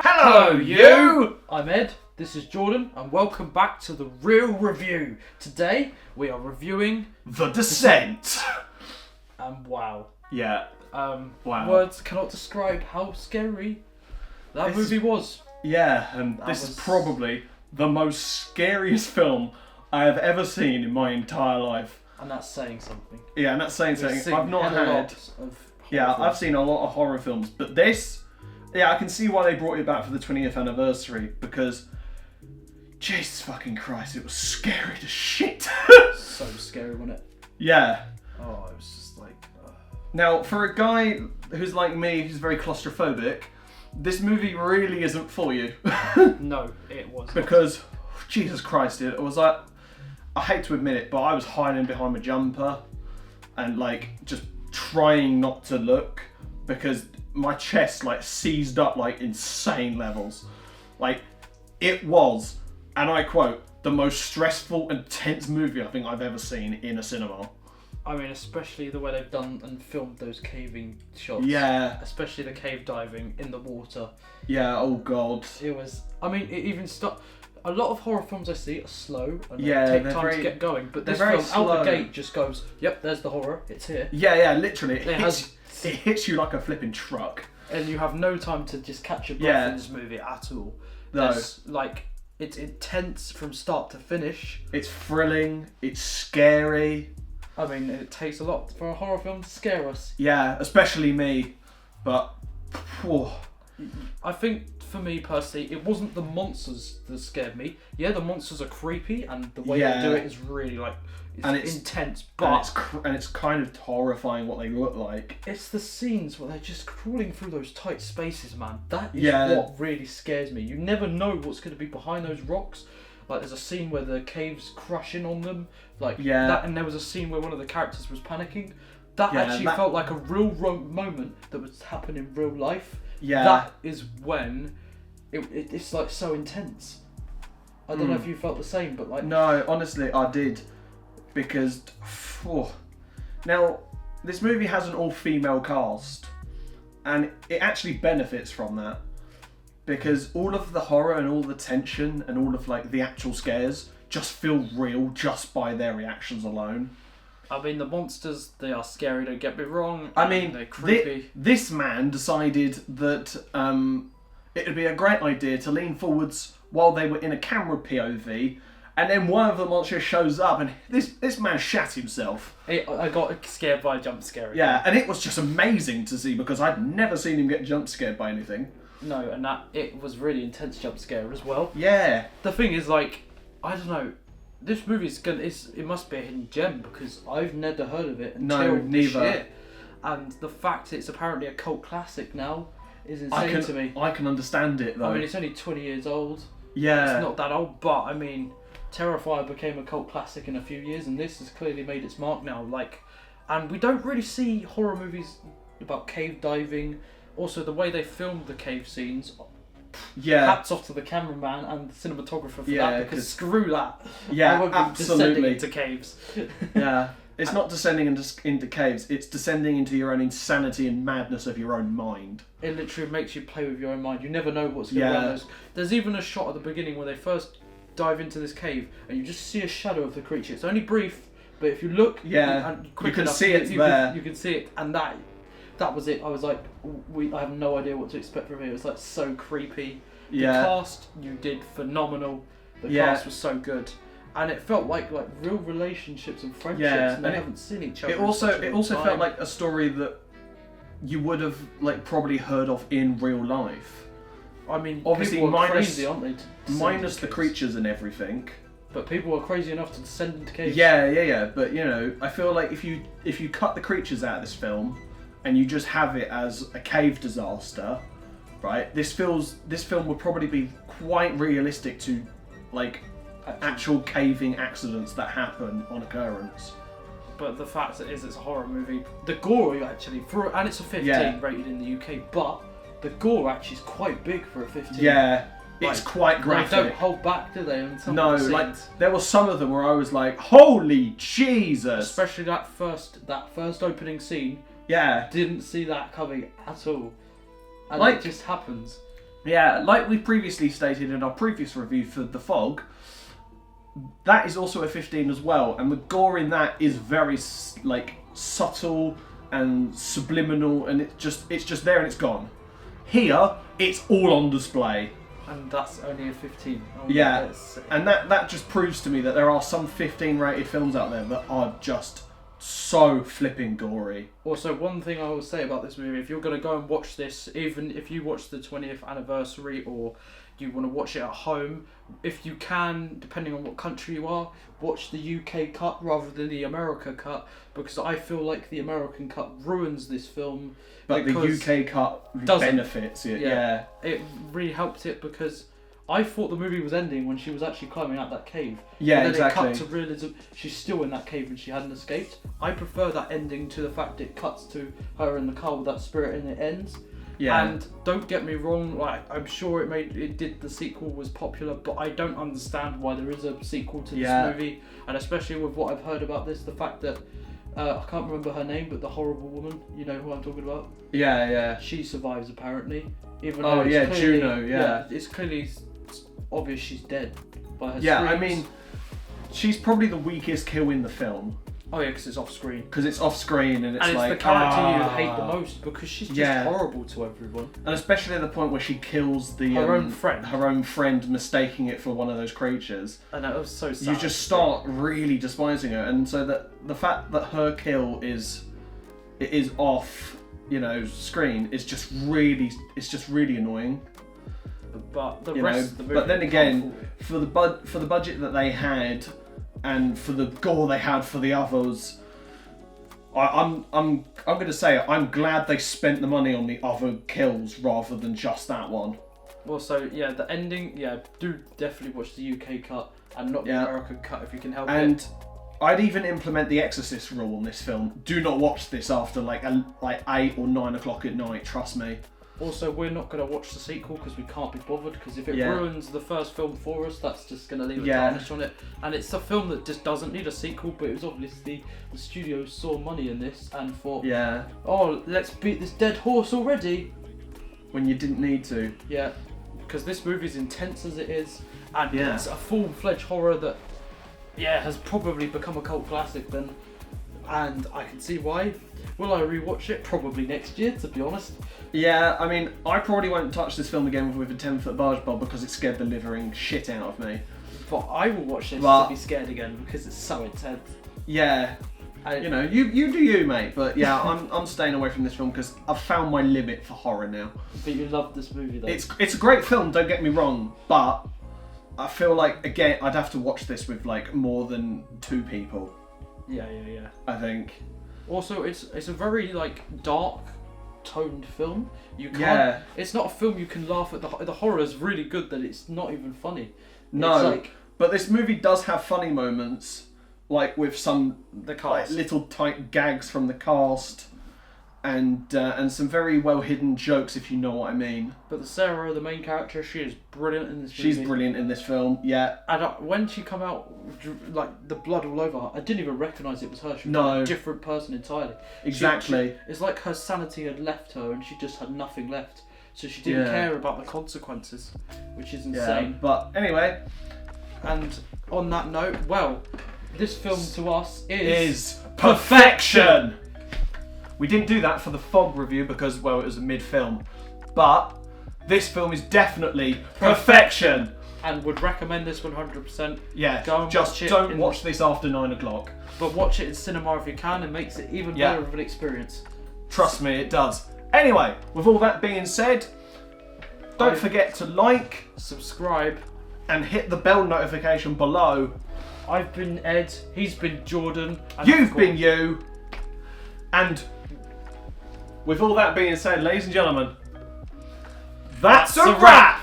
Hello, you! I'm Ed, this is Jordan, and welcome back to The Real Review. Today, we are reviewing The Descent. Wow. Yeah. Wow. Words cannot describe how scary that movie was. Yeah, and this is probably the most scariest film I have ever seen in my entire life. And that's saying something. Yeah, and that's saying something. I've not had... Yeah, I've seen a lot of horror films, but this... Yeah, I can see why they brought it back for the 20th anniversary, because... Jesus fucking Christ, it was scary as shit. So scary, wasn't it? Yeah. Oh, it was just like... Now, for a guy who's like me, who's very claustrophobic, this movie really isn't for you. No, it wasn't. Because, Jesus Christ, it was like... I hate to admit it, but I was hiding behind my jumper and like just trying not to look because my chest like seized up like insane levels. Like it was, and I quote, the most stressful and tense movie I think I've ever seen in a cinema. I mean, especially the way they've done and filmed those caving shots. Yeah. Especially the cave diving in the water. Yeah, oh god. It was, I mean, it even stopped. A lot of horror films I see are slow and yeah, they take time to get going, but this film out the gate just goes, yep, there's the horror, it's here. Yeah, literally. It hits you like a flipping truck. And you have no time to just catch your breath in this movie at all. No. Like, it's intense from start to finish. It's thrilling, it's scary. I mean, it takes a lot for a horror film to scare us. Yeah, especially me, but... Whew. I think, for me personally, it wasn't the monsters that scared me. Yeah, the monsters are creepy, and the way they do it is really, like, it's intense, but... And it's kind of horrifying what they look like. It's the scenes where they're just crawling through those tight spaces, man. That is what really scares me. You never know what's going to be behind those rocks. Like, there's a scene where the caves crush in on them. That, and there was a scene where one of the characters was panicking. That actually felt like a real moment that would happen in real life. Yeah. That is when it's like so intense. I don't know if you felt the same, but like... No, honestly, I did. Because... Now, this movie has an all-female cast. And it actually benefits from that. Because all of the horror and all the tension and all of like the actual scares just feel real just by their reactions alone. I mean, the monsters, they are scary, don't get me wrong. I mean, they're creepy. This man decided that it would be a great idea to lean forwards while they were in a camera POV, and then one of the monsters shows up, and this man shat himself. I got scared by a jump scare. Yeah, and it was just amazing to see because I'd never seen him get jump scared by anything. No, and it was really intense jump scare as well. Yeah. The thing is, like, I don't know. This movie it must be a hidden gem because I've never heard of it until this year. And the fact it's apparently a cult classic now is insane to me. I can understand it though. I mean, it's only 20 years old. Yeah. It's not that old, but I mean, Terrifier became a cult classic in a few years, and this has clearly made its mark now. Like, and we don't really see horror movies about cave diving. Also, the way they filmed the cave scenes. Yeah. Hats off to the cameraman and the cinematographer for that, because screw that. Yeah, I won't be descending into caves. Yeah. It's not descending into caves, it's descending into your own insanity and madness of your own mind. It literally makes you play with your own mind. You never know what's going to happen. There's even a shot at the beginning where they first dive into this cave and you just see a shadow of the creature. It's only brief, but if you look you can see it there. You can see it, and that was it. I was like, I have no idea what to expect from it. It was like so creepy. The cast, you did phenomenal. The cast was so good. And it felt like real relationships and friendships, and they haven't seen each other. It also felt like a story that you would have probably heard of in real life. I mean, obviously people are crazy, aren't they? Minus the creatures and everything. But people are crazy enough to descend into caves. Yeah. But I feel like if you cut the creatures out of this film and you just have it as a cave disaster, right? This film would probably be quite realistic to actual caving accidents that happen on occurrence. But the fact is, it's a horror movie. The gore actually, and it's a 15 rated in the UK, but the gore actually is quite big for a 15. Yeah. It's quite graphic. They don't hold back, do they? On some No, of the like scenes. there were some of them where I was like, "Holy Jesus!" Especially that first opening scene. Yeah. Didn't see that coming at all, and Like- it just happens. Yeah, like we previously stated in our previous review for The Fog, that is also a 15 as well, and the gore in that is very like subtle and subliminal, and it's just there and it's gone. Here, it's all on display. And that's only a 15. Oh, Yeah, yes. and that just proves to me that there are some 15 rated films out there that are just so flipping gory. Also, one thing I will say about this movie, if you're going to go and watch this, even if you watch the 20th anniversary or you want to watch it at home, if you can, depending on what country you are, watch the UK cut rather than the America cut, because I feel like the American cut ruins this film. But the UK cut benefits it, yeah. It really helped it because I thought the movie was ending when she was actually climbing out that cave. Yeah, but then exactly. it cut to realism she's still in that cave and she hadn't escaped. I prefer that ending to the fact it cuts to her in the car with that spirit and it ends. Yeah. And don't get me wrong, like I'm sure the sequel was popular, but I don't understand why there is a sequel to this movie, and especially with what I've heard about this, the fact that I can't remember her name, but the horrible woman, you know who I'm talking about? Yeah. She survives apparently, even Oh though it's yeah, clearly, Juno, yeah. It's clearly obvious she's dead by her Yeah, screams. I mean, she's probably the weakest kill in the film. Oh yeah, because it's off screen. Because it's off screen and it's And it's like... the character you hate the most because she's just horrible to everyone. And especially at the point where she kills her own friend. Her own friend, mistaking it for one of those creatures. And that was so sad. You just start really despising her. And so that the fact that her kill is off, screen is just really annoying. But the rest of the movie. But then again, for the budget that they had, and for the gore they had for the others, I'm going to say I'm glad they spent the money on the other kills rather than just that one. Also, the ending. Do definitely watch the UK cut and not the American cut if you can help it. And I'd even implement the Exorcist rule on this film. Do not watch this after like 8 or 9 o'clock at night. Trust me. Also, we're not going to watch the sequel because we can't be bothered, because if it ruins the first film for us, that's just going to leave a tarnish on it. And it's a film that just doesn't need a sequel, but it was obviously the studio saw money in this and thought, oh, let's beat this dead horse already. When you didn't need to. Yeah, because this movie's intense as it is, and it's a full-fledged horror that, has probably become a cult classic then, and I can see why. Will I rewatch it? Probably next year, to be honest. Yeah, I mean, I probably won't touch this film again with a 10-foot barge pole because it scared the living shit out of me. But I will watch this to be scared again because it's so intense. Yeah. You do you, mate. But yeah, I'm staying away from this film because I've found my limit for horror now. But you love this movie though. It's a great film, don't get me wrong, but I feel like, again, I'd have to watch this with like more than 2 people. Yeah. I think. Also, it's a very like dark toned film. You can't. It's not a film you can laugh at. The horror is really good that it's not even funny. No, but this movie does have funny moments, like with some little tight gags from the cast, and some very well hidden jokes, if you know what I mean. But Sarah, the main character, she is brilliant in this movie. She's brilliant in this film, yeah. And when she come out, like the blood all over her, I didn't even recognise it was her. She was a different person entirely. Exactly. It's like her sanity had left her and she just had nothing left. So she didn't care about the consequences, which is insane. Yeah, but anyway. And on that note, this film to us is perfection! We didn't do that for the Fog review because, it was a mid-film. But this film is definitely perfection! And would recommend this 100%. Yeah, go and just don't watch this after 9 o'clock. But watch it in cinema if you can, it makes it even better of an experience. Trust me, it does. Anyway, with all that being said, don't forget to like, subscribe, and hit the bell notification below. I've been Ed, he's been Jordan. You've been you. And with all that being said, ladies and gentlemen, that's a wrap!